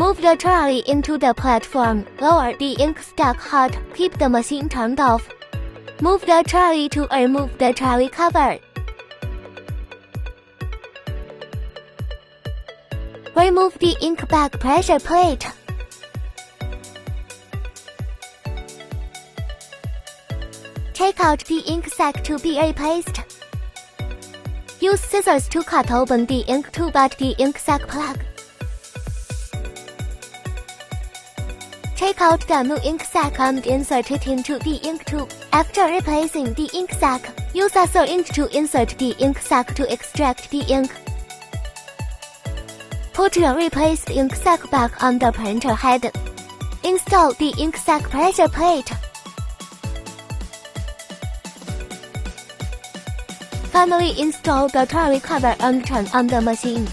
Move the trolley into the platform, lower the ink stack hot, keep the machine turned off. Move the trolley to remove the trolley cover. Remove the ink bag pressure plate. Take out the ink sac to be replaced. Use scissors to cut open the ink tube at the ink sac plug. Take out the new ink sac and insert it into the ink tube. After replacing the ink sac, use a syringe to insert the ink sac to extract the ink. Put your replaced ink sac back on the printer head. Install the ink sac pressure plate. Finally, install the trolley cover and turn on the machine.